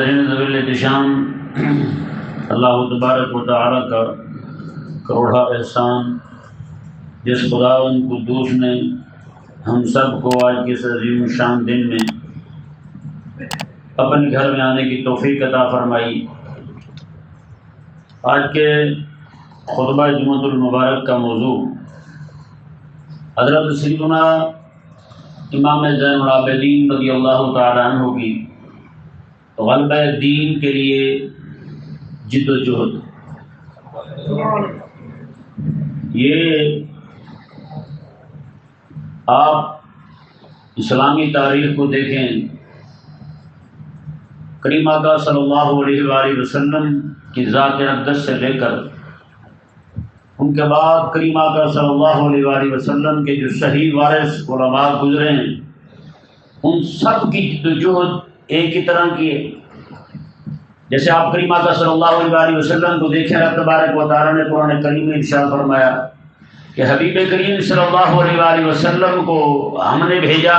حاضرین ذویل احتشام، اللہ تبارک و تعالیٰ کا کروڑا احسان جس خداوند قدوس نے ہم سب کو آج کے اس عظیم شان دن میں اپنے گھر میں آنے کی توفیق عطا فرمائی۔ آج کے خطبہ جمعۃ المبارک کا موضوع حضرت سیدنا امام زین العابدین رضی اللہ تعالیٰ عنہ کی غلبہ دین کے لیے جد و جہد۔ یہ آپ اسلامی تاریخ کو دیکھیں، کریم آقا صلی اللہ علیہ وآلہ وسلم کی ذات اقدس سے لے کر ان کے بعد کریم آقا صلی اللہ علیہ وآلہ وسلم کے جو صحیح وارث علماء گزرے ہیں، ان سب کی جد و جہد ایک ہی طرح کی ہے۔ جیسے آپ کریم آقا صلی اللہ علیہ وآلہ وسلم کو دیکھیں، رب تبارک و تعالیٰ نے قرآن کریم میں ارشاد فرمایا کہ حبیب کریم صلی اللہ علیہ وآلہ وسلم کو ہم نے بھیجا،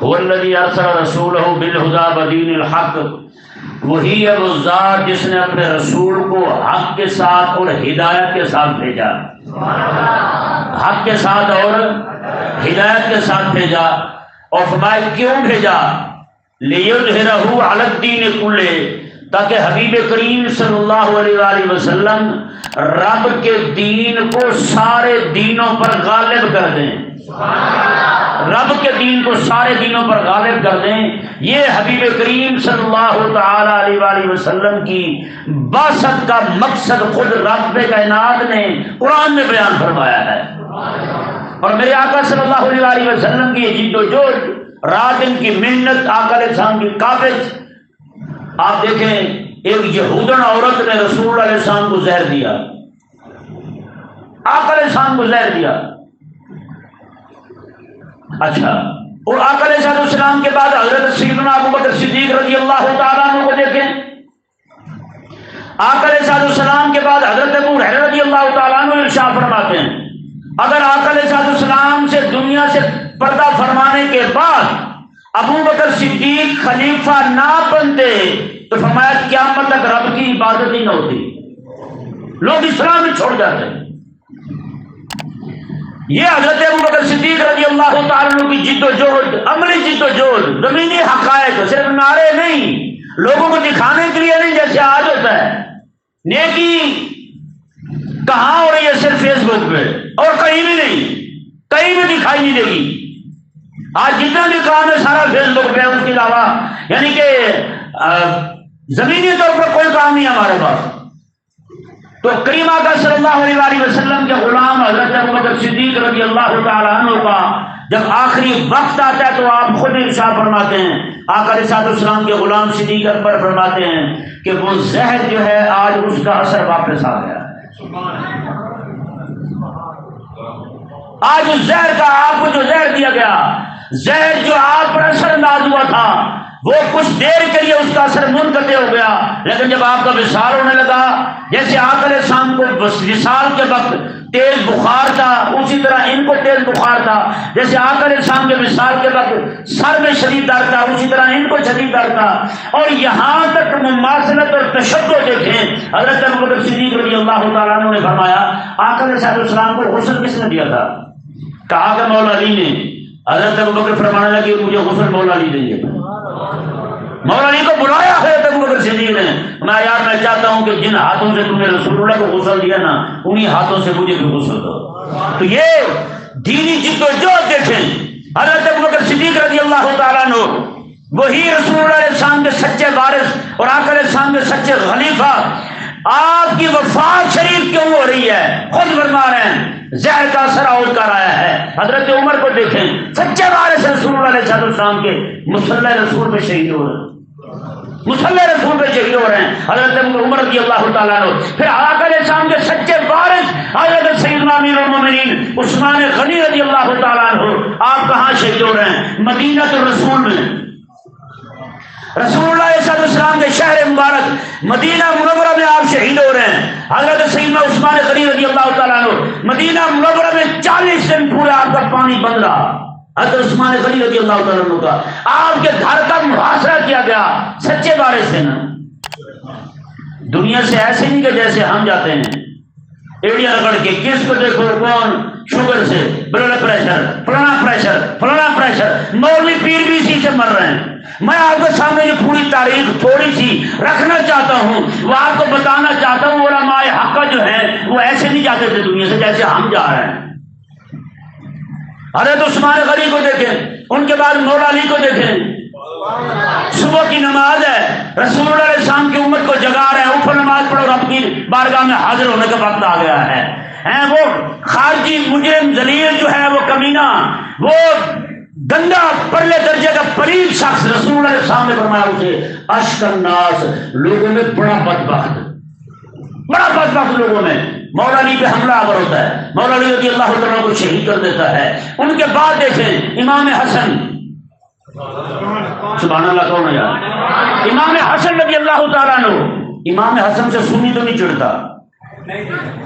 هو الذی ارسل رسولہ بالہدی ودین الحق، وہی ہے وہ ذات جس نے اپنے رسول کو حق کے ساتھ اور ہدایت کے ساتھ بھیجا، حق کے ساتھ اور ہدایت کے ساتھ بھیجا۔ اور فرمایا کیوں بھیجا؟ لیظہرہ علی الدین کلہ، تاکہ حبیب کریم صلی اللہ علیہ وآلہ وسلم رب کے دین کو سارے دینوں پر غالب کر دیں، رب کے دین کو سارے دینوں پر غالب کر دیں۔ یہ حبیب کریم صلی اللہ تعالی علیہ وآلہ وسلم کی بعثت کا مقصد خود رب کائنات نے قرآن میں بیان فرمایا ہے۔ اور میرے آقا صلی اللہ علیہ وآلہ وسلم کی جد و جہد، رات دن کی محنت، آقا علیہ السلام کی قابض۔ آپ دیکھیں، ایک یہودن عورت نے رسول اللہ علیہ السلام کو زہر دیا، آقا علیہ السلام کو زہر دیا۔ اچھا، اور آقا علیہ السلام کے بعد حضرت سیدنا ابو بکر صدیق رضی اللہ تعالیٰ عنہ کو دیکھیں، آقا علیہ السلام کے بعد حضرت ابو ہریرہ رضی اللہ تعالیٰ عنہ ارشاد فرماتے ہیں، اگر آقا علیہ السلام سے دنیا سے پردہ فرمانے کے بعد ابو بکر صدیق خلیفہ نہ بنتے تو فرمایا قیامت تک رب کی عبادت ہی نہ ہوتی، لوگ اسلام میں چھوڑ جاتے ہیں۔ یہ حضرت ابو بکر صدیق رضی اللہ تعالیٰ عنہ کی جد و جہد، عملی جد و جہد، زمینی حقائق، صرف نعرے نہیں، لوگوں کو دکھانے کے لیے نہیں جیسے آج ہوتا ہے۔ نیکی کہاں ہو رہی ہے؟ صرف فیس بک پہ، اور کہیں بھی نہیں، کہیں بھی دکھائی نہیں دے گی۔ آج جتنا بھی کام ہے سارا فیس بک پہ، اس کے علاوہ یعنی کہ زمینی طور پر کوئی کام نہیں ہمارے پاس۔ تو کریم آقا صلی اللہ علیہ وآلہ وسلم کے غلام حضرت ابو بکر صدیق رضی اللہ تعالیٰ عنہ کا جب آخری وقت آتا ہے تو آپ خود ارشاد فرماتے ہیں، آقا علیہ السلام کے غلام صدیق اکبر فرماتے ہیں کہ وہ زہر جو ہے آج اس کا اثر واپس آ گیا ہے۔ آج اس زہر کا، آپ کو جو زہر دیا گیا، زہر جو آپ پر اثر انداز ہوا تھا، وہ کچھ دیر کے لیے اس کا اثر منقطع ہو گیا، لیکن جب آپ کا وصال ہونے لگا، جیسے آقا علیہ السلام کو وصال کے وقت تیز بخار تھا، اسی طرح ان کو تیز بخار تھا۔ جیسے آقا علیہ السلام کے وصال کے وقت سر میں شدید درد تھا، اسی طرح ان کو شدید درد تھا۔ اور یہاں تک مماثلت اور تشدد دیکھیں، حضرت ابو بکر صدیق رضی اللہ تعالیٰ عنہ نے فرمایا، آقا علیہ السلام کو غسل کس نے دیا تھا؟ کہا کہ مولا علی نے۔ حضرت ابو بکر فرمانے لگے مجھے غسل مولا علی دیں گے۔ مولا علی کو بلایا ہے ابو بکر صدیق نے، میں چاہتا ہوں کہ جن ہاتھوں سے تم نے رسول اللہ کو غسل دیا نا، انہی ہاتھوں سے مجھے بھی غسل دو۔ تو یہ دینی جد و جہد دیکھیں، حضرت ابو بکر صدیق رضی اللہ تعالیٰ عنہ وہی رسول اللہ علیہ السلام کے سچے وارث اور آقا علیہ السلام کے سچے خلیفہ، آپ کی وفات شریف کیوں ہو رہی ہے؟ خود فرما رہے ہیں زہر کا اثر اور کر آیا ہے۔ حضرت عمر کو دیکھیں، سچے وارث رسول اللہ علیہ السلام کے، مصلی رسول پہ شہید ہو رہے ہیں، مصلی رسول پہ شہید ہو رہے ہیں حضرت عمر رضی اللہ تعالیٰ عنہ۔ پھر آقا علیہ السلام کے سچے وارث حضرت سیدنا امیر المومنین عثمان غنی رضی اللہ تعالیٰ عنہ، آپ کہاں شہید ہو رہے ہیں؟ مدینہ الرسول میں، رسول اللہ علیہ السلام کے شہر مبارک مدینہ منورہ میں آپ شہید ہو رہے ہیں۔ حضرت سیدنا عثمان غنی رضی اللہ تعالیٰ عنہ مدینہ منورہ میں 40 دن پورا آپ کا پانی بند رہا، حضرت عثمان غنی رضی اللہ تعالیٰ عنہ کا آپ کے گھر کا محاصرہ کیا گیا سچے بارے سے نا. دنیا سے ایسے نہیں کہ جیسے ہم جاتے ہیں ایڑیاں رگڑ کے، کس کو دیکھو کون شوگر سے، بلڈ پریشر، فلانا پریشر، مولوی پیر بھی اسی سے مر رہے ہیں. میں آپ کے سامنے یہ پوری تاریخ تھوڑی سی رکھنا چاہتا ہوں، وہ آپ کو بتانا چاہتا ہوں علماء حق جو ہیں وہ ایسے نہیں جاتے تھے دنیا سے جیسے ہم جا رہے ہیں. حضرت عثمان غنی کو دیکھیں، ان کے بعد مولا علی کو دیکھیں. صبح کی نماز ہے، رسول اللہ علیہ السلام کی امت کو جگا رہے ہیں، اٹھو نماز پڑھو، رب کی بارگاہ میں حاضر ہونے کا وقت آ گیا ہے. وہ خارجی مجرم ذلیل جو ہے، وہ کمینہ، وہ گندا پرلے درجے کا پلید شخص، رسول اللہ علیہ السلام نے فرمایا اسے اشق الناس، لوگوں میں بڑا بدبخت لوگوں میں. مولا علی پہ حملہ آور ہوتا ہے، مولا علی رضی اللہ تعالیٰ کو شہید کر دیتا ہے. ان کے بعد دیکھیں امام حسن، سبحان اللہ کون ہے یار، امام حسن رضی اللہ تعالیٰ عنہ. امام حسن سے سنی تو نہیں چڑھتا،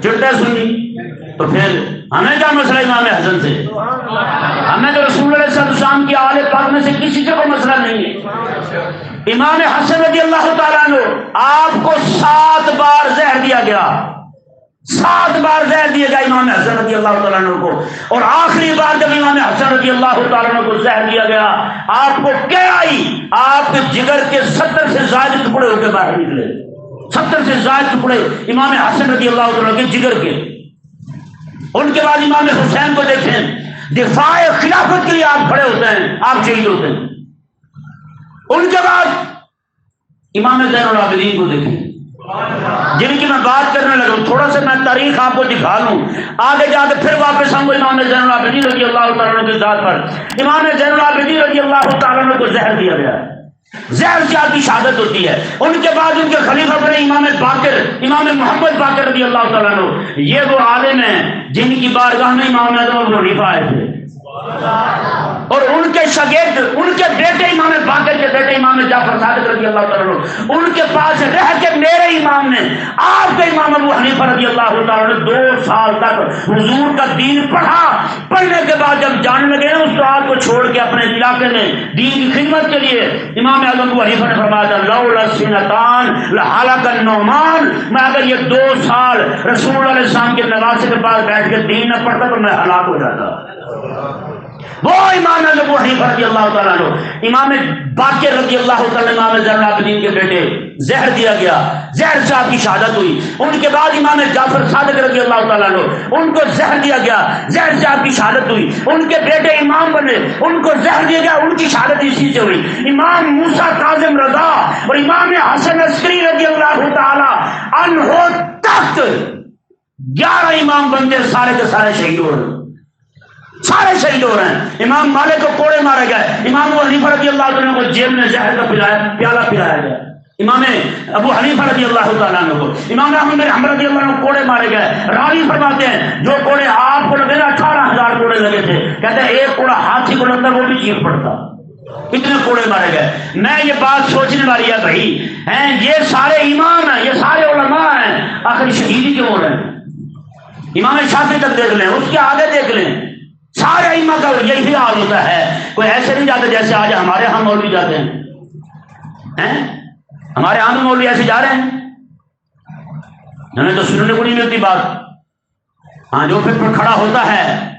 چڑھتا ہے سنی تو پھر ہمیں کیا مسئلہ امام حسن سے؟ ہمیں تو رسول اللہ صلی اللہ علیہ وسلم کی آل پاک میں سے کسی سے کوئی مسئلہ نہیں ہے. امام حسن رضی اللہ تعالیٰ عنہ آپ کو 7 بار زہر دیا گیا، 7 بار زہر دیا گیا امام حسن رضی اللہ تعالیٰ عنہ کو. اور آخری بار جب امام حسن رضی اللہ تعالیٰ عنہ کو زہر دیا گیا، آپ کو کیا آئی؟ آپ کے جگر کے 70 سے زائد ٹکڑے ہو کے باہر نکلے، 70 سے زائد ٹکڑے امام حسن رضی اللہ تعالیٰ عنہ کے جگر کے. ان کے بعد امام حسین کو دیکھیں، دفاع خلافت کے لیے آپ کھڑے ہوتے ہیں، آپ شہید ہوتے ہیں. ان کے بعد امام زین العابدین کو دیکھیں، جن کی میں بات کرنے لگا ہوں. تھوڑا سا میں تاریخ آپ کو دکھا لوں، آگے جا کے پھر واپس ہم کو امام زین العابدین رضی اللہ تعالیٰ عنہ کی ذات پر. امام زین العابدین رضی اللہ تعالیٰ عنہ کو زہر دیا گیا، زہر سے آپ کی شہادت ہوتی ہے. ان کے بعد ان کے خلیفہ بنے امام باقر، امام محمد باقر رضی اللہ تعالیٰ عنہ. یہ وہ عالم ہیں جن کی بارگاہ میں امام اعظم ابو حنیفہ آئے تھے، اور ان کے شاگرد، ان کے بیٹے امام باقر کے بیٹے امام جعفر صادق رضی اللہ تعالیٰ عنہ، ان کے پاس رہ کے میرے امام نے، آپ کے امام ابو حنیفہ رضی اللہ تعالیٰ عنہ 2 سال تک حضور کا دین پڑھا. پڑھنے کے بعد جب جانے لگے نا اس رات کو چھوڑ کے اپنے علاقے میں دین کی خدمت کے لیے، امام اعظم ابو حنیفہ نے فرمایا لولا سنتان لہلک النعمان، میں اگر یہ 2 سال رسول اللہ علیہ السلام کے نواسے کے پاس بیٹھ کے دین نہ پڑھتا تو میں ہلاک ہو جاتا. وہ امام ابو حنیفہ رضی اللہ تعالیٰ عنہ، امام باقر رضی اللہ تعالیٰ عنہ، امام زین العابدین کے بیٹے، زہر دیا گیا، زہر سے آپ کی شہادت ہوئی. ان کے بعد امام جعفر صادق رضی اللہ تعالیٰ عنہ، ان کو زہر دیا گیا، زہر سے آپ کی شہادت ہوئی. ان کے بیٹے امام بنے، ان کو زہر دیا گیا، ان کی شہادت اسی سے ہوئی. امام موسیٰ کاظم رضا اور امام حسن عسکری رضی اللہ تعالیٰ عنہ تک 11 امام بنتے، سارے کے سارے شہید ہو رہے ہیں، سارے شہید ہو رہے ہیں. امام مالک کو کوڑے مارے گئے، امام ابو حنیفہ رضی اللہ تعالیٰ عنہ کو جیل میں زہر کا پیالہ پلایا گیا. امام ابو حنیفہ رضی اللہ تعالیٰ عنہ کو، امام احمد بن حنبل رضی اللہ عنہ کو کوڑے مارے گئے. راوی فرماتے ہیں جو کوڑے آپ کو لگے نا 18,000 کوڑے لگے تھے، کہتے ہیں ایک کوڑا ہاتھی کو لگتا وہ بھی چیخ پڑتا، اتنے کوڑے مارے گئے. میں یہ بات سوچنے والی ہے بھائی، ہیں یہ سارے امام ہیں، یہ سارے علماء ہیں، آخر شہید کیوں ہو رہے ہیں؟ امام شافعی تک دیکھ لیں، اس کے آگے دیکھ لیں، سارے ائمہ کا یہی حال ہوتا ہے. کوئی ایسے نہیں جاتے جیسے آج ہمارے ہم مولوی جاتے ہیں. ہمارے ہم مولوی ایسے جا رہے ہیں، ہمیں تو سننے کو نہیں ملتی بات. ہاں جو پھر کھڑا ہوتا ہے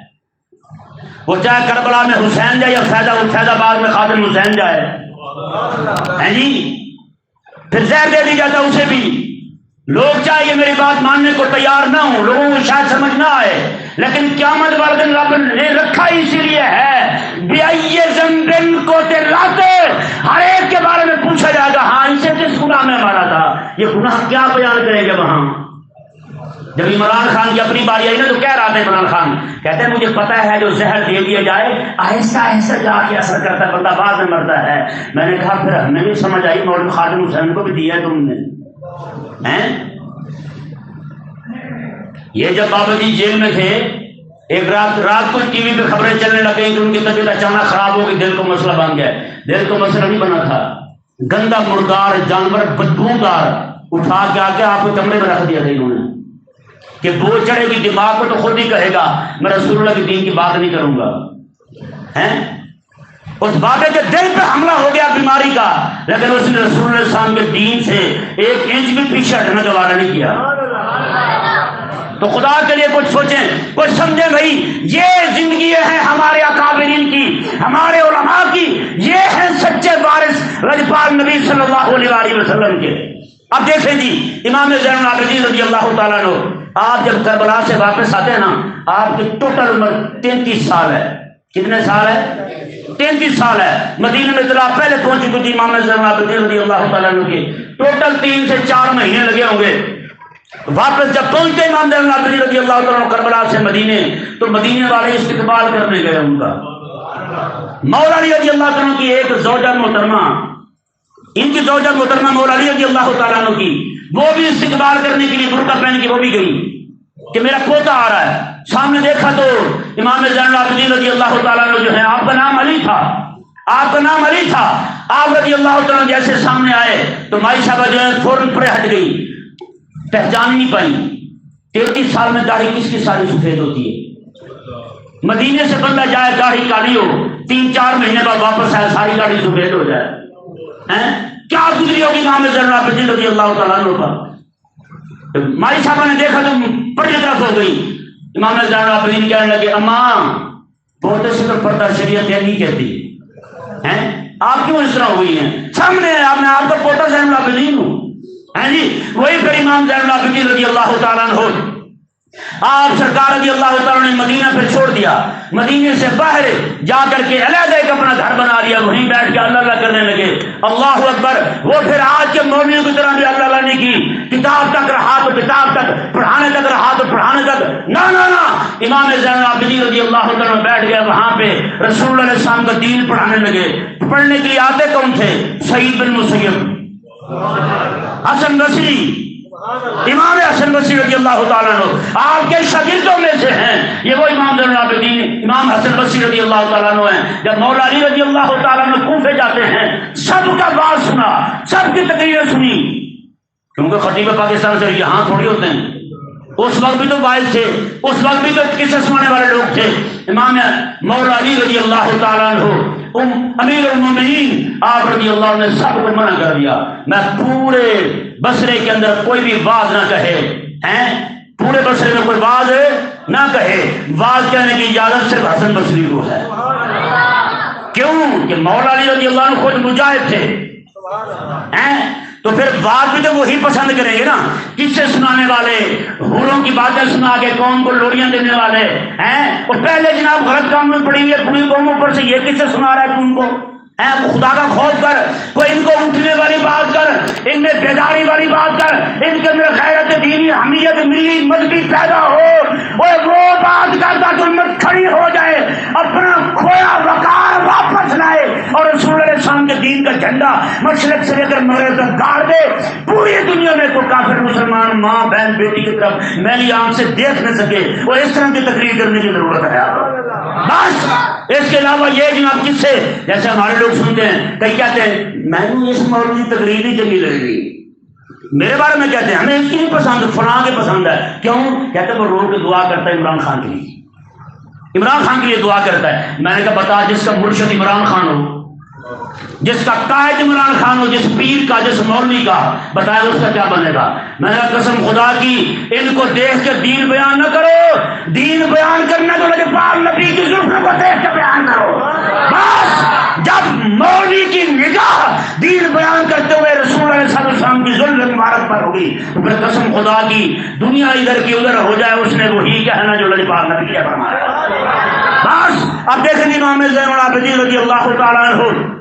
وہ چاہے کربلا میں حسین جائے یا فیض آباد میں خادم حسین جائے، ہیں جی، پھر زہر دے دی جاتا اسے بھی. لوگ چاہے میری بات ماننے کو تیار نہ ہوں، لوگوں کو شاید سمجھ نہ آئے، لیکن قیامت والے دن رب نے رکھا اسی لیے ہے بِأَيِّ ذَنبٍ قُتِلَتْ، ہر ایک کے بارے میں پوچھا جائے گا. ہاں اسے کس گناہ میں مارا تھا، یہ گناہ کیا بیان کریں گے وہاں. جب عمران خان کی اپنی باری آئی نا تو کہہ رہا تھا عمران خان، کہتے ہیں مجھے پتا ہے جو زہر دے دیا جائے آہستہ آہستہ جا کے اثر کرتا ہے، بندہ بعد میں مرتا ہے. میں نے کہا پھر ہمیں بھی سمجھ آئی مولوی خادم حسین کو بھی دیا ہے تم نے. یہ جب بابا جی جیل میں تھے، ایک رات کو ٹی وی پہ خبریں چلنے لگ گئی کہ ان کی طبیعت اچانک خراب ہو گئی، دل کو مسئلہ بن گیا. دل کو مسئلہ نہیں بنا تھا، گندا مردار جانور بدبودار اٹھا کے آ کے آپ کو کمرے میں رکھ دیا تھا انہوں نے کہ بو چڑھے گی دماغ کو تو خود ہی کہے گا میں رسول اللہ کے دین کی بات نہیں کروں گا. ہیں؟ اس بابے کے دل پہ حملہ ہو گیا بیماری کا، لیکن اس نے رسول اللہ صلی اللہ علیہ وسلم کے دین سے 1 انچ بھی پیچھے ہٹنے کا وعدہ نہیں کیا۔ تو خدا کے لیے کچھ سوچیں، کچھ سمجھیں بھائی، یہ زندگی ہے ہمارے اکابرین کی، ہمارے علماء کی، یہ ہیں سچے وارث لجپال نبی صلی اللہ علیہ وسلم کے۔ اب دیکھیں جی، امام زین العابدین رضی اللہ تعالیٰ عنہ، آپ جب کربلا سے واپس آتے ہیں نا، آپ کی ٹوٹل عمر 33 سال ہے۔ کتنے سال ہے؟ 33 سال ہے۔ مدینہ میں اطلاع پہلے پہنچ چکی تھی امام زین العابدین رضی اللہ تعالیٰ عنہ کی، ٹوٹل 3 سے 4 مہینے لگے ہوں گے۔ واپس جب پہنچتے امام زین العابدین رضی اللہ تعالیٰ عنہ کربلا سے مدینے، تو مدینے والے استقبال کرنے گئے ان کا۔ مولا علی رضی اللہ تعالیٰ کی ایک زوجہ محترمہ، ان کی زوجہ محترمہ مولا علی رضی اللہ تعالیٰ عنہ کی، وہ بھی استقبال کرنے کے لیے برقع پہن کے وہ بھی گئی کہ میرا پوتا آ رہا ہے۔ سامنے دیکھا تو امام زین العابدین رضی اللہ تعالیٰ عنہ جو ہے، آپ کا نام علی تھا، آپ کا نام علی تھا، آپ رضی اللہ تعالیٰ عنہ جیسے سامنے آئے تو مائی صاحبہ جو ہے فوراً پڑے ہٹ گئی، پہچان نہیں پائی۔ 33 سال میں داڑھی کس کی ساری سفید ہوتی ہے؟ مدینے سے بندہ جائے داڑھی کالی ہو، 3-4 مہینے بعد واپس آئے ساری داڑھی سفید ہو جائے، کیا گزری ہوگی امام زین العابدین رضی اللہ تعالیٰ عنہ پر؟ مائی صاحبہ نے دیکھا تو پڑی طرف ہو گئی۔ امام زین العابدین کہنے لگے، اماں پوتے سے تو پردہ شریعت یہ نہیں کہتی ہیں، آپ کیوں اس طرح ہوئی ہیں؟ سامنے ہے، میں آپ کا پوتا زین العابدین ہوں۔ جی وہی پھر امام زین العابدین رضی اللہ تعالیٰ عنہ، آپ سرکار رضی اللہ تعالیٰ نے مدینہ پھر چھوڑ دیا، مدینے سے باہر جا کر کے علیحدہ ایک اپنا گھر بنا لیا، وہیں بیٹھ کے اللہ اللہ کرنے لگے۔ اللہ اکبر! وہ پھر آج کے مولویوں کی طرح بھی اللہ اللہ نہیں کی، کتاب تک رہا تو کتاب تک، پڑھانے تک رہا تو پڑھانے تک، نہ امام زین العابدین رضی اللہ تعالیٰ بیٹھ گیا وہاں پہ، رسول اللہ علیہ السلام کا دین پڑھانے لگے۔ پڑھنے کے لیے آتے کون تھے؟ سعید بن مسیب، حسن بصری، امام حسن بصری رضی اللہ تعالیٰ عنہ آپ کے شاگردوں میں سے ہیں۔ یہ وہ امام زین العابدین امام حسن بصری رضی اللہ تعالیٰ عنہ ہیں۔ جب مولا علی رضی اللہ تعالیٰ عنہ کوفے جاتے ہیں، سب کا بات سنا، سب کی تقریریں سنی، کیونکہ خطیب پاکستان سے یہاں تھوڑی ہوتے ہیں، اس وقت بھی تو باعث تھے، اس وقت بھی تو قصے سنانے والے لوگ تھے۔ امام مولا علی رضی اللہ تعالیٰ عنہ امیر المومنین آپ رضی اللہ عنہ نے سب کو منع کر دیا، میں پورے بصرے کے اندر کوئی بھی باز نہ کہے، پورے بصرے میں کوئی باز نہ کہے، باز کہنے کی اجازت صرف حسن بصری کو ہے۔ کیوں کہ مولا علی رضی اللہ عنہ خود مجاہد تھے، تو پھر بات بھی تو وہی پسند کریں گے نا، قصے سنانے والے، حوروں کی باتیں سنا کے قوم کو لوڑیاں دینے والے ہیں۔ اور پہلے جناب غلط کام میں پڑی ہوئی ہے، پوری قوموں پر سے یہ قصے سنا رہا ہے تم کو، خدا کا خوف کر، کوئی ان کو اٹھنے والی بات کر، ان میں بیداری والی بات کر، ان کے اندر غیرت دینی، حمیت ملی مذہبی پیدا ہو، وہ بات کرتا تو امت کھڑی ہو جائے، اپنا کھویا وقار واپس لائے اور رسول اللہ علیہ السلام کے دین کا جھنڈا مشرق سے لے کر مغرب تک گاڑ دے۔ پوری دنیا میں کوئی کافر مسلمان ماں بہن بیٹی کی طرف میلی آنکھ سے دیکھ نہ سکے، اور اس طرح کی تقریر کرنے کی ضرورت ہے بس۔ اس کے علاوہ یہ جناب کس سے، جیسے ہمارے لوگ سنتے ہیں، کئی کہتے ہیں میں نے اس مولوی کی تقریر نہیں چنگی لگ رہی، میرے بارے میں کہتے ہیں ہمیں اس کی نہیں پسند، فلاں کے پسند ہے، کیوں؟ کہتے ہیں وہ رو کے دعا کرتا ہے عمران خان کے لیے، عمران خان کے لیے دعا کرتا ہے۔ میں نے کہا بتا، جس کا مرشد عمران خان ہو، جس کا قائد عمران خان ہو، جس پیر کا، جس مولوی کا، بتایا اس کا کیا بنے گا؟ میں نے قسم خدا کی ان کو دیکھ کے دین بیان نہ کرو، دین بیان کرنا تو لجپال نبی کی زلفوں کو دیکھ کے بیان کرو بس۔ جب مولوی کی نگاہ دین بیان کرتے ہوئے رسول اللہ علیہ السلام کی زلف مبارک پر ہوگی تو پھر قسم خدا کی دنیا ادھر کی ادھر ہو جائے، اس نے وہی کہنا جو لجپال نبی نے فرمایا بس۔ اب دیکھیں امام زین العابدین رضی اللہ تعالیٰ عنہ،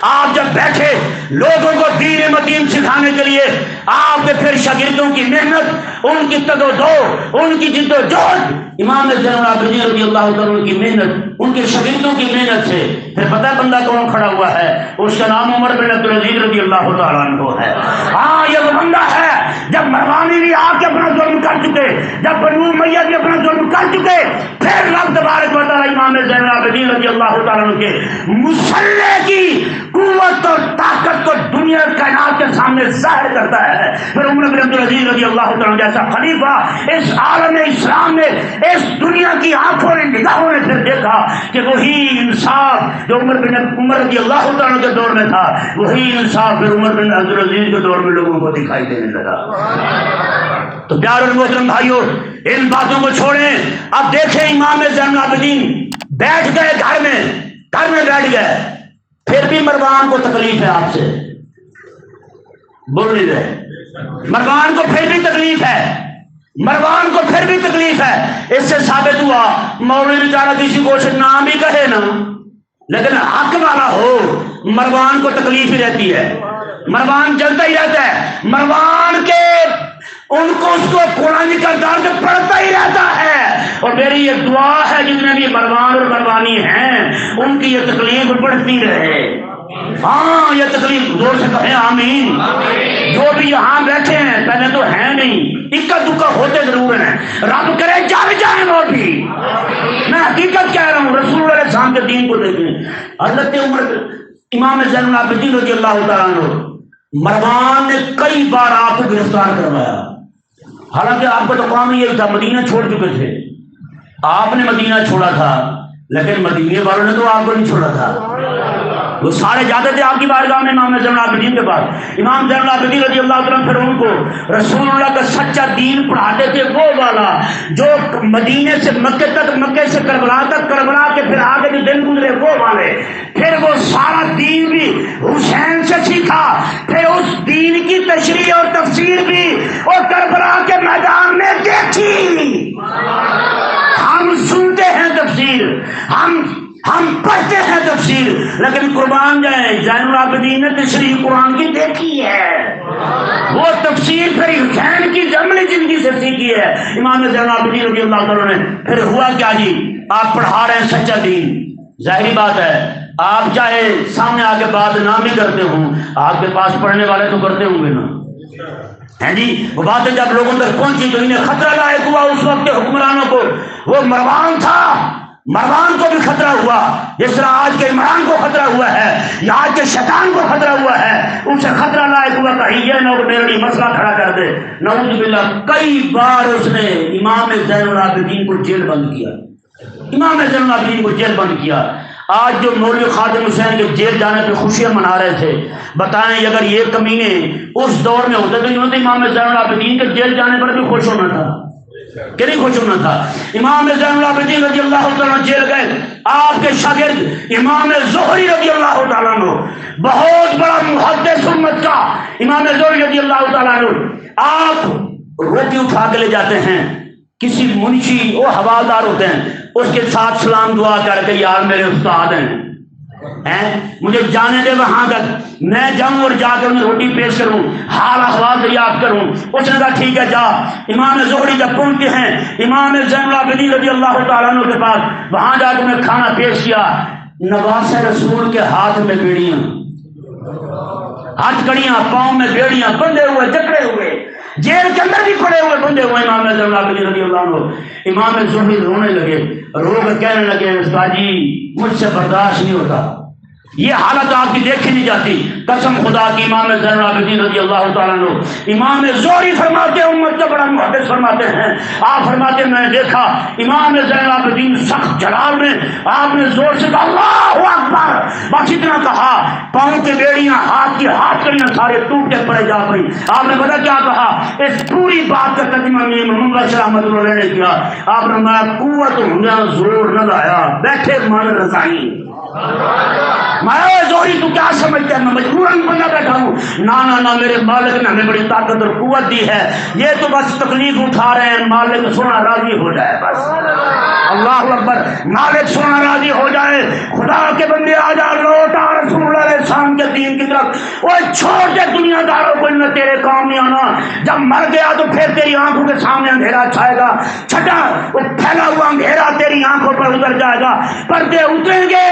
آپ جب بیٹھے لوگوں کو دین متین سکھانے کے لیے، آپ کے پھر شاگردوں کی محنت، ان کی تگ و دو، ان کی جد و جہد، امام زین العابدین رضی اللہ تعالیٰ کی محنت، ان کے شاگردوں کی محنت سے پھر پتہ بندہ کون کھڑا ہوا ہے؟ اس کا نام عمر بن عبدالعزیز رضی اللہ تعالیٰ عنہ ہے۔ ہاں یہ وہ بندہ ہے جب مروانی بھی آ کے اپنا ظلم کر چکے، جب بنو امیہ بھی اپنا ظلم کر چکے، پھر رب تبارک و تعالیٰ امام زین العابدین رضی اللہ تعالیٰ عنہ کے مسلح کی قوت اور طاقت کو دنیا کائنات کے سامنے ظاہر کرتا ہے. پھر عمر بن عبدالعزیز رضی اللہ تعالیٰ عنہ جیسا خلیفہ اس عالم اسلام میں اس دنیا کی آنکھوں نے نگاہوں نے پھر دیکھا کہ وہی انصاف جو عمر رضی اللہ تعالیٰ عنہ کے دور میں تھا وہی انصاف پھر عمر بن عبدالعزیز کے دور میں لوگوں کو دکھائی دینے لگا. تو پیارے اور محترم بھائیوں ان باتوں کو چھوڑیں. اب دیکھیں امام زین العابدین بیٹھ گئے گھر میں بیٹھ گئے. پھر بھی مروان کو تکلیف ہے آپ سے بول نہیں رہے. مروان کو پھر بھی تکلیف ہے. اس سے ثابت ہوا مولوی بیچارہ کسی کو نام بھی کہے نا لیکن حق والا ہو مروان کو تکلیف ہی رہتی ہے. مروان چلتا ہی رہتا ہے. مروان کے ان کو اس کو قرآن کا درد پڑتا ہی رہتا ہے. اور میری یہ دعا ہے جتنے بھی مروان اور مروانی ہیں ان کی یہ تکلیف بڑھتی رہے. ہاں یہ تکلیف زور سے کہیں آمین. جو بھی یہاں بیٹھے ہیں پہلے تو ہیں نہیں اکا دکا ہوتے ضرور ہیں. رب کرے جل جائیں وہ بھی. میں حقیقت کہہ رہا ہوں. رسول اللہ علیہ السلام کے دین کو دیکھیں. حضرت عمر امام زین العابدین رضی اللہ تعالیٰ عنہ مروان نے کئی بار آپ کو گرفتار کروایا. حالانکہ آپ کا تو کام یہ تھا مدینہ چھوڑ چکے تھے. آپ نے مدینہ چھوڑا تھا لیکن مدینے والوں نے تو آپ کو نہیں چھوڑا تھا. وہ سارے جاتے تھے آپ کی بارگاہ میں امام زین العابدین کے پاس. امام زین العابدین رضی اللہ تعالیٰ پھر ان کو رسول اللہ کا سچا دین پڑھاتے تھے وہ والا جو مدینے سے مکے تک مکے سے کربلا تک کربلا کے پھر آگے جو دن گزرے وہ والے. پھر وہ سارا دین بھی حسین سے سیکھا. پھر اس دین کی تشریح اور تفسیر بھی اور کربلا کے میدان میں دیکھی. ہم سنتے ہیں تفسیر ہم پڑھتے ہیں تفسیر لیکن قربان جائیں زین العابدین نے تشریح قرآن کی دیکھی ہے. وہ تفسیر پھر حسین کی عملی زندگی سے سیکھی ہے. امام زین العابدین رضی اللہ تعالیٰ نے پھر ہوا کیا جی آپ پڑھا رہے ہیں سچا دین. ظاہری بات ہے آپ چاہے سامنے آ کے بات نہ بھی کرتے ہوں آپ کے پاس پڑھنے والے تو کرتے ہوں گے نا ہے جی. وہ باتیں جب لوگوں تک پہنچی تو انہیں خطرہ لاحق ہوا. اس وقت کے حکمرانوں کو وہ مروان تھا مروان کو بھی خطرہ ہوا جس طرح آج کے عمران کو خطرہ ہوا ہے یا آج کے شیطان کو خطرہ ہوا ہے. ان سے خطرہ لاحق ہوا کہیں یہ نہ میرے لیے مسئلہ کھڑا کر دے. نعوذ باللہ کئی بار اس نے امام زین العابدین کو جیل بند کیا. امام زین العابدین کو جیل بند کیا. آج جو مولوی خادم حسین کے جیل جانے پہ خوشیاں منا رہے تھے بتائیں اگر یہ کمینے اس دور میں ہوتے تو انہوں نے امام زین العابدین کے جیل جانے پر بھی خوش ہونا تھا کہ نہیں خوش ہونا تھا. امام زین العابدین رضی اللہ تعالیٰ جیل گئے. آپ کے شاگرد امام زہری رضی اللہ تعالیٰ عنہ بہت بڑا محدث امت کا امام زہری رضی اللہ تعالیٰ عنہ آپ روٹی اٹھا کے لے جاتے ہیں. کسی منشی وہ حوالدار ہوتے ہیں اس کے ساتھ سلام دعا کر کے یار میرے استاد ہیں مجھے جانے دے وہاں تک میں جاؤں اور جا کے انہیں روٹی پیش کروں حال احوال دریافت کروں. اس نے کہا ٹھیک ہے جا. امام زہری جب پہنچتے ہیں امام زین العابدین رضی اللہ تعالیٰ عنہ کے پاس وہاں جا کے انہیں کھانا پیش کیا. نواز رسول کے ہاتھ میں بیڑیاں ہاتھ کڑیاں پاؤں میں بیڑیاں بندے ہوئے جکڑے ہوئے جیل کے اندر بھی پڑے ہوئے بندے ہوئے امام زین العابدین رضی اللہ عنہ. امام زہری رونے لگے رو کر کہنے لگے استاد جی مجھ سے برداشت نہیں ہوتا. یہ حالت آپ کی دیکھی نہیں جاتی قسم خدا کی. امام زین العابدین رضی اللہ تعالیٰ عنہ امام زہری فرماتے ہیں امت کا بڑا محدث فرماتے ہیں آپ فرماتے ہیں میں نے دیکھا امام زین العابدین سخت جلال میں آپ نے زور سے کہا اللہ اکبر بس اتنا کہا پاؤں کی بیڑیاں ہاتھ کی ہاتھ کڑیاں سارے ٹوٹے پڑے جا گئی. آپ نے پتا کیا کہا اس پوری بات کا ترجمہ محمد رحمۃ اللہ نے کیا. آپ نے میں قوت ہونا زور نہ لایا بیٹھے من رضائی. میں زہری تو کیا سمجھتے ہیں میں مجبوراً بندہ بیٹھا ہوں. نہ میرے مالک نے ہمیں بڑی طاقت اور قوت دی ہے یہ تو بس تکلیف اٹھا رہے ہیں مالک سونا راضی ہو جائے بس. اللہ اکبر. مالک سونا راضی ہو جائے. خدا کے بندے آ جا لوٹا رسول اللہ علیہ السلام کے دین کی طرف. وہ چھوٹے دنیا داروں کو نہ تیرے کام نہیں آنا. جب مر گیا تو پھر تیری آنکھوں کے سامنے اندھیرا چھائے گا. چھٹا وہ پھیلا ہوا اندھیرا تیری آنکھوں پر اتر جائے گا. پردے اتریں گے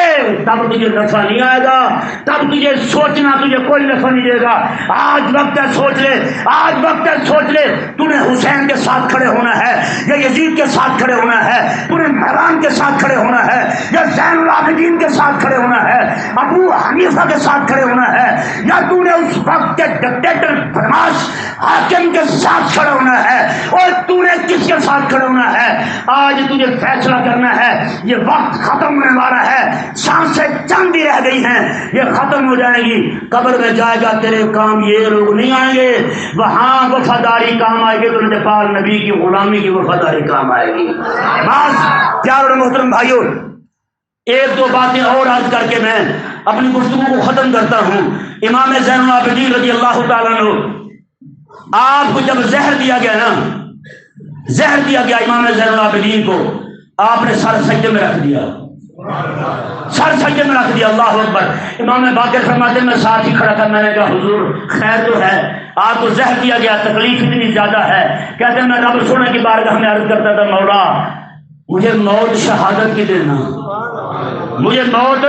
تب تجھے نشہ نہیں نہیں آئے گا تب تجھے سوچنا تجھے کوئی نفع نہیں دے گا. آج وقت ہے سوچ لے, آج وقت ہے سوچ لے, تو نے حسین کے ساتھ کھڑے ہونا ہے یا یزید کے ساتھ کھڑے ہونا ہے, تو نے مہران کے ساتھ کھڑے ہونا ہے یا زین العابدین کے ساتھ کھڑے ہونا ہے, ابو حنیفہ کے ساتھ کھڑے ہونا ہے, یا تو نے اس وقت کے ڈکٹیٹر بدماش حاکم کے ساتھ کھڑے ہونا ہے, اور تو نے کس کے ساتھ کھڑے ہونا ہے. آج تجھے فیصلہ کرنا ہے. یہ وقت ختم ہونے والا ہے, سانسیں چند ہی رہ گئی ہیں, یہ ختم ہو جائے گی. قبر میں جائے گا تیرے کام یہ لوگ نہیں آئیں گے, وہاں وفاداری کام آئے گی, تو پاک نبی کی غلامی کی وفاداری کام آئے گی. بس پیارے اور محترم بھائیوں, ایک دو باتیں اور عرض کر کے میں اپنی گفتگو کو ختم کرتا ہوں. امام زین العابدین رضی اللہ تعالیٰ عنہ, آپ کو جب زہر دیا گیا نا, زہر دیا گیا امام زین العابدین کو, آپ نے سر سجدے میں رکھ دیا, سر سجدے میں رکھ دیا. اللہ اکبر. امام باقر فرماتے میں ساتھ ہی کھڑا تھا, میں نے کہا حضور خیر تو ہے, آپ کو زہر دیا گیا, تکلیف اتنی زیادہ ہے. کہتے ہیں میں رب سونے کی بارگاہ میں عرض کرتا تھا, مولا مجھے موت شہادت کی دینا, مجھے موت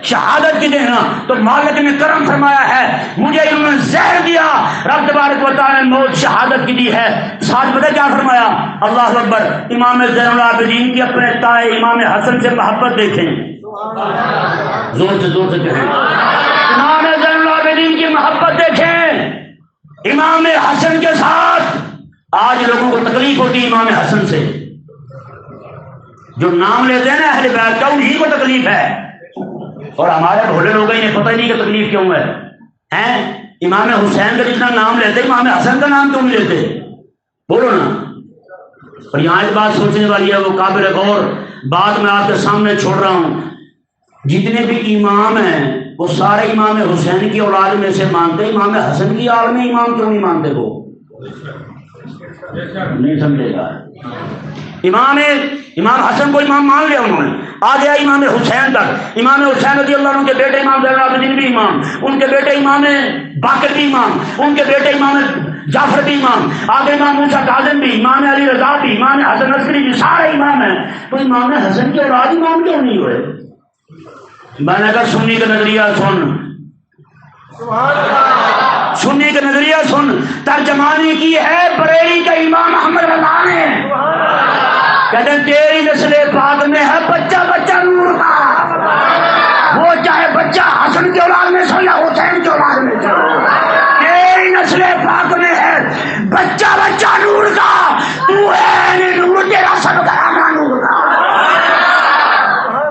شہادت کی دینا. تو مالک نے کرم فرمایا ہے, مجھے انہوں نے زہر دیا, رب تبارک و تعالی نے موت شہادت کی دی ہے. ساتھ پتہ کیا فرمایا, اللہ اکبر, امام زین العابدین کی اپنے تائے امام حسن سے محبت دیکھیں, زور سے کہیں, امام زین العابدین کی محبت دیکھیں امام حسن کے ساتھ. آج لوگوں کو تکلیف ہوتی ہے امام حسن سے, جو نام لیتے ہیں نا اہل بیت کا, انہی کو تکلیف ہے, اور ہمارے بھولے لوگ انہیں پتہ نہیں کہ تکلیف کیوں ہے. ہیں امام حسین کا جتنا نام لیتے, امام حسن کا نام کیوں نہیں لیتے, بولو نا. اور یہاں ایک بات سوچنے والی ہے, وہ قابل غور بات میں آپ کے سامنے چھوڑ رہا ہوں. جتنے بھی امام ہیں وہ سارے امام حسین کی اولاد میں سے مانتے, امام حسن کی آل میں امام کیوں نہیں مانتے, وہ نہیں سمجھے گا. امام حسن کو امام مان لیا انہوں نے, آ گیا امام حسین تک. امام حسین رضی اللہ عنہ کے بیٹے امام زین العابدین بھی امام, ان کے بیٹے امام باقر بھی امام, ان کے بیٹے امام جعفر بھی امام, آگے امام موسیٰ کاظم بھی, امام علی رضا بھی, امام حسن عسکری بھی, سارے امام ہیں. تو امام حسن کے اولاد امام کیوں نہیں ہوئے؟ میں نے کہا سنی کا نظریہ سن, سنی کا نظریہ سن. ترجمانی کی ہے بریلی کا امام احمد رضا نے, کہتے ہیں تیری نسل پاک میں ہے بچہ بچہ نور کا, وہ چاہے بچہ حسن کی اولاد میں سو یا حسین کی اولاد میں سو, تیری نسل پاک میں ہے بچہ بچہ نور کا, تو ہے نور, تیرا سب گھرانہ نور کا.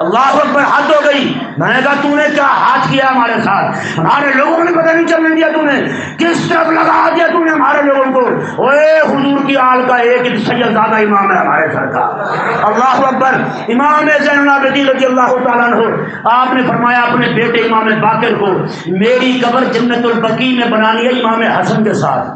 اللہ اکبر, حد ہو گئی. میں نے کہا تو نے کیا ہاتھ کیا ہمارے ساتھ, ہمارے لوگوں نے پتہ نہیں چلنے دیا, تو نے کس طرف لگا دیا تو نے ہمارے لوگوں کو. اوے حضور کی آل کا ایک سیدزادہ امام ہے ہمارے سر کا. اللہ اکبر. امام زین العابدین رضی اللہ تعالیٰ عنہ, آپ نے فرمایا اپنے بیٹے امام باقر کو, میری قبر جنت البقیع میں بنانی ہے امام حسن کے ساتھ,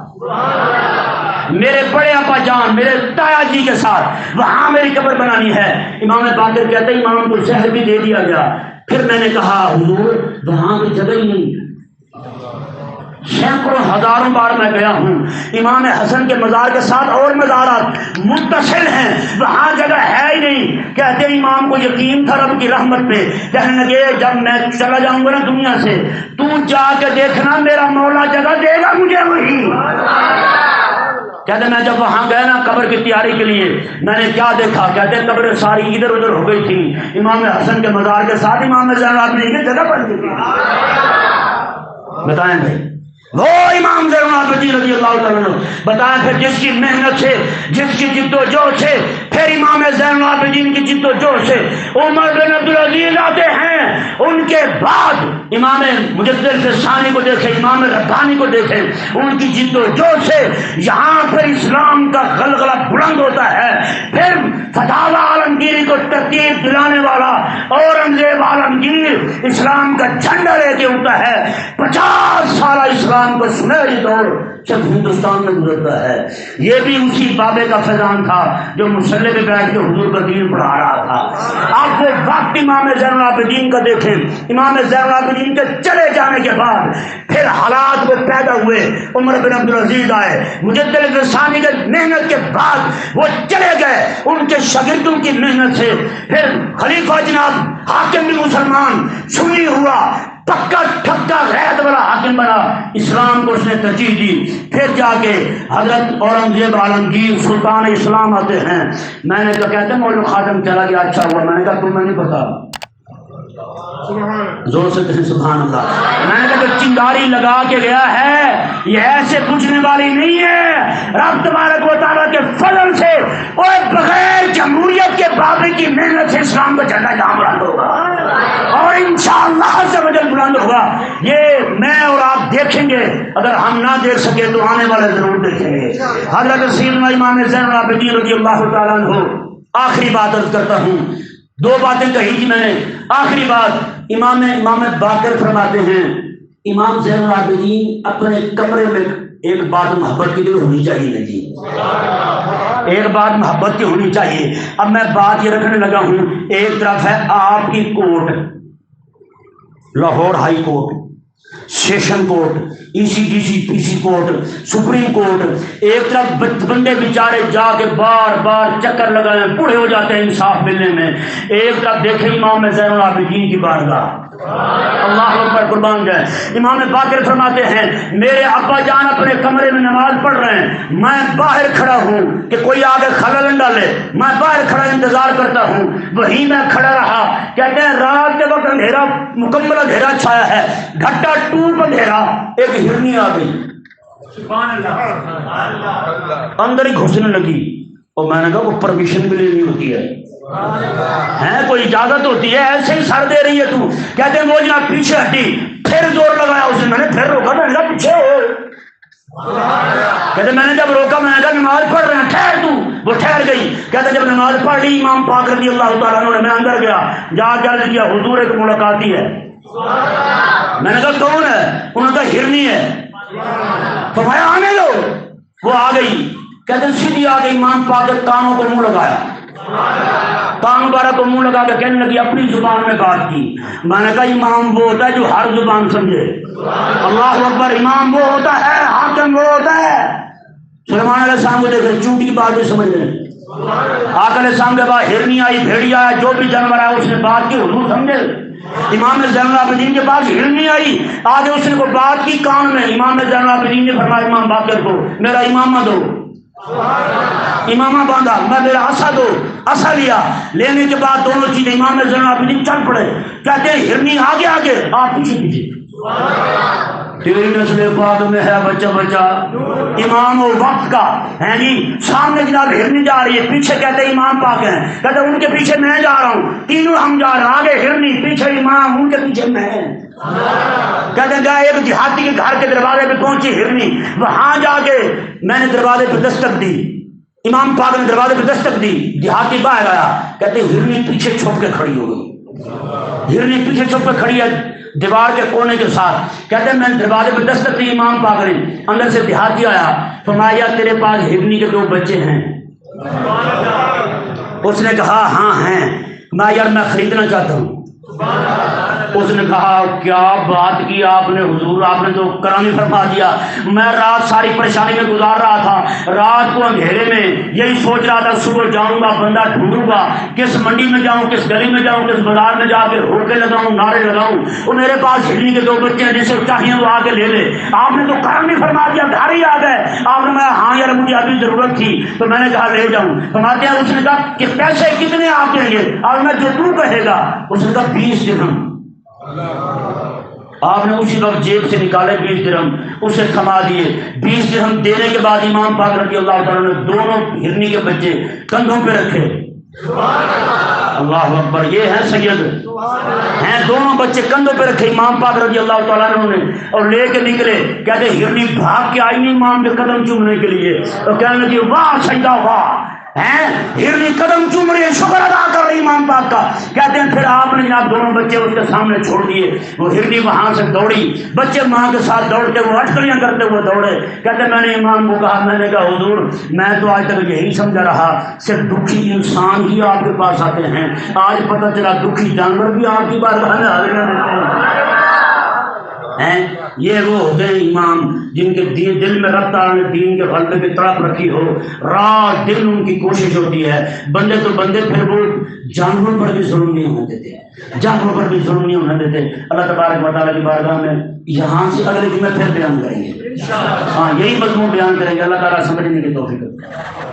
میرے بڑے ابا جان میرے تایا جی کے ساتھ, وہاں میری قبر بنانی ہے. امام باقر کہتے ہیں امام کو زہر بھی دے دیا گیا. پھر میں نے کہا حضور وہاں کی جگہ ہی نہیں, سینکڑوں ہزاروں بار میں گیا ہوں, امام حسن کے مزار کے ساتھ اور مزارات متصل ہیں, وہاں جگہ ہے ہی نہیں. کہتے ہیں امام کو یقین تھا رب کی رحمت پہ, کہنے لگے جب میں چلا جاؤں گا نا دنیا سے, تو جا کے دیکھنا میرا مولا جگہ دے گا مجھے وہی. کہتے میں جب وہاں گیا نا قبر کی تیاری کے لیے, میں نے کیا دیکھا, کہتے قبریں ساری ادھر ادھر ہو گئی تھی, امام حسن کے مزار کے ساتھ امام زین العابدین کی جگہ بن گئی تھی. بتائیں بھائی, وہ امام زین العابدین رضی اللہ تعالیٰ عنہ, بتائیں پھر جس کی محنت سے, جس کی جد و جہد سے, پھر امام زین العابدین کی جد و جہد سے عمر بن عبدالعزیز آتے ہیں, ان کے بعد امام مجدد ثانی کو دیکھیں, امام ربانی کو دیکھیں, ان کی جد و جہد سے یہاں پھر اسلام کا غلغلہ بلند ہوتا ہے. پھر فتاوی عالمگیری کو ترتیب دلانے والا اورنگزیب عالمگیر اسلام کا جھنڈا لے کے اٹھتا ہے. 50 سالہ اسلام کو سنہری دور صرف ہندوستان میں گزرتا ہے. یہ بھی اسی بابے کا فیضان تھا جو مسلح پہ بیٹھ کے حضور کا دین پڑھا رہا تھا. آپ وہ وقت امام زین العابدین کا دیکھیں, امام زین العابدین کے چلے جانے کے بعد پھر حالات وہ پیدا ہوئے. عمر بن عبدالعزیز آئے, مجدد ثانی کی محنت کے بعد وہ چلے گئے, ان کے شاگردوں کی محنت سے پھر خلیفہ جناب حاکم بھی مسلمان سنی ہوا، پکا ٹھکا غیرت والا حاکم بنا، اسلام کو اس نے ترجیح دی۔ پھر جا کے حضرت اورنگزیب عالمگیر سلطان اسلام آتے ہیں۔ میں نے کہا کہتے ہیں مولوی خادم چلا گیا، اچھا ہوا۔ میں نے کہا تمہیں نہیں پتا، زور سے کہیں سبحان اللہ۔ میں نے کہا جو چنگاری لگا کے گیا ہے یہ ایسے بجھنے والی نہیں ہے، رب تبارک و تعالیٰ کے فضل سے اور بغیر جمہوریت کے بابے کی محنت سے اسلام کا جھنڈا یہاں بلند ہوگا اور انشاءاللہ عز و جل بلند ہوگا۔ یہ میں اور آپ دیکھیں گے، اگر ہم نہ دیکھ سکے تو آنے والے ضرور دیکھیں گے۔ حضرت سیدنا امام زین العابدین رضی اللہ تعالیٰ عنہ، آخری بات عرض کرتا ہوں، دو باتیں کہی تھی میں نے، آخری بات امام باقر فرماتے ہیں امام زین العابدین اپنے کمرے میں ایک بات محبت کی بھی ہونی چاہیے جی، ایک بات محبت کی ہونی چاہیے۔ اب میں بات یہ رکھنے لگا ہوں، ایک طرف ہے آپ کی court, Lahore high court, session court, E C D C P C court, supreme court, ایک طرف بندے بیچارے جا کے بار بار چکر لگائے بوڑھے ہو جاتے ہیں انصاف ملنے میں، ایک طرف دیکھیں امام زین العابدین کی بارگاہ، اللہ اکبر قربان جائے۔ امام باقر فرماتے ہیں میرے ابا جان اپنے کمرے میں نماز پڑھ رہے ہیں، میں باہر کھڑا ہوں کہ کوئی آگے خلل نہ ڈالے، میں باہر کھڑا انتظار کرتا ہوں، وہیں میں کھڑا رہا۔ کہتے ہیں رات کے وقت اندھیرا، مکمل اندھیرا چھایا ہے، گھٹا ٹوپ اندھیرا، ایک ہرنی آ گئی سبحان اللہ، اندر ہی گھسنے لگی، اور میں نے کہا وہ پرمیشن بھی لینی ہوتی ہے کوئی اجازت ہوتی ہے، ایسے ہی سر دے رہی ہے تو؟ کہتے ہیں وہ جناب پیچھے ہٹی، پھر زور لگایا اس نے، میں نے پھر روکا، میں نے کہا پیچھے ہو، کہتے میں نے جب روکا میں نے کہا نماز پڑھ رہے ہیں ٹھہر تو، وہ ٹھہر گئی۔ کہتے جب نماز پڑھ لی امام پاک رضی اللہ تعالیٰ عنہ نے، میں اندر گیا، جا کے عرض کیا حضور ایک ملاقاتی ہے۔ میں نے کہا کون ہے؟ انہوں نے کہا ہرنی ہے۔ فرمایا آنے دو، وہ آ گئی۔ کہتے سیدھی آ گئی، امام پاک کے کانوں کو منہ لگایا، کان مبارک کو منہ لگا کے کہنے لگی اپنی زبان میں بات کی۔ میں نے کہا امام وہ ہوتا ہے جو ہر زبان سمجھے، اللہ اکبر، امام وہ ہوتا ہے، حاکم وہ ہوتا ہے۔ سلیمان علیہ السلام کو دیکھیں چونٹی کی بات بھی سمجھ لیں، آقا علیہ السلام کے بعد ہرنی آئی، بھیڑیا آیا، جو بھی جانور آیا اس نے بات کی، حضور سمجھے۔ امام زین العابدین کے پاس ہرنی آئی، آگے اس نے کو بات کی کان میں، امام زین العابدین نے فرمایا امام باقر کو میرا امامہ دو، امامہ باندھا، میں میرا عصا دو، عصا لیا، لینے کے بعد دونوں چیزیں امام زین العابدین چل پڑے۔ کہتے ہیں ہرنی آگے آگے، آپ پیچھے پیچھے، تیری نسل پاک میں ہے بچہ بچہ، امام و وقت کا ہے جی، سامنے جناب ہرنی جا رہی ہے، پیچھے کہتے ہیں امام پاک ہیں، کہتے ہیں ان کے پیچھے میں جا رہا ہوں، تینوں ہم جا رہے ہیں، آگے ہرنی، پیچھے امام، ان کے پیچھے میں۔ کہتے ہیں ایک دیہاتی کے گھر کے دروازے پہ پہنچی ہرنی، وہاں جا کے میں نے دروازے پہ دستک دی، امام پاک نے دروازے پہ دستک دی، دیہاتی باہر آیا، کہتے ہیں ہرنی پیچھے چھپ کے کھڑی ہو گئی، ہرنی پیچھے چھپ کے کھڑی ہے دیوار کے کونے کے ساتھ۔ کہتے ہیں میں نے دروازے پہ دستک دی، امام پاک نے، اندر سے دیہاتی آیا، فرمایا تیرے پاس ہرنی کے 2 بچے ہیں؟ اس نے کہا ہاں ہیں۔ میں یار میں خریدنا چاہتا ہوں۔ اس نے کہا کیا بات کی آپ نے حضور، آپ نے تو کرم ہی فرما دیا، میں رات ساری پریشانی میں گزار رہا تھا، رات کو اندھیرے میں یہی سوچ رہا تھا صبح جاؤں گا بندہ ڈھونڈوں گا، کس منڈی میں جاؤں، کس گلی میں جاؤں، کس بازار میں جا کے ہوکے لگاؤں، نعرے لگاؤں، وہ میرے پاس ہرنی کے 2 بچے ہیں، جسے چاہیے وہ آ کے لے لے۔ آپ نے تو کرم ہی فرما دیا، گھر ہی آ گئے۔ آپ نے کہا ہاں یار مجھے ابھی ضرورت تھی تو میں نے کہا لے جاؤں۔ فرماتے ہیں اس نے کہا کہ پیسے کتنے آپ دیں گے؟ اور میں جو تو کہے گا۔ اس نے کہا 20 درہم۔ آپ نے اسی وقت جیب سے نکالے 20 درہم، اسے تھما دیے۔ 20 درہم دینے کے بعد امام پاک رضی اللہ تعالیٰ نے دونوں ہرنی کے بچے کندھوں پہ رکھے، اللہ اکبر، یہ ہے سید ہیں، دونوں بچے کندھوں پہ رکھے امام پاک رضی اللہ تعالیٰ نے، اور لے کے نکلے۔ کہتے ہرنی بھاگ کے آئی نہیں امام کے قدم چومنے کے لیے، تو کہنے لگی واہ سیدہ واہ، ہیں ہرنی قدم چوم رہی ہے، شکر ادا کر رہی امام پاک کا۔ کہتے ہیں پھر آپ نے جناب دونوں بچے اس کے سامنے چھوڑ دیے، وہ ہرنی وہاں سے دوڑی، بچے ماں کے ساتھ دوڑتے ہوئے اٹکلیاں کرتے ہوئے دوڑے۔ کہتے ہیں میں نے امام کو کہا، میں نے کہا حضور میں تو آج تک یہی سمجھا رہا صرف دکھی انسان ہی آپ کے پاس آتے ہیں، آج پتہ چلا دکھی جانور بھی آپ کی بارگاہ میں حاضر ہیں۔ ہیں یہ وہ ہوتے ہیں امام جن کے دل میں رب تعالیٰ نے دین کے غلبے کی طرف رکھی ہو، رات دن ان کی کوشش ہوتی ہے. بندے تو بندے پھر وہ جانوروں پر بھی ظلم نہیں ہونے دیتے، جانوروں پر بھی ظلم نہیں ہونے دیتے. اللہ تبارک و تعالیٰ کی بارگاہ میں یہاں سے اگلے جمعے پھر بیان کریں گے، ہاں یہی مضمون بیان کریں گے. اللہ تعالیٰ سمجھنے کی توفیق دے.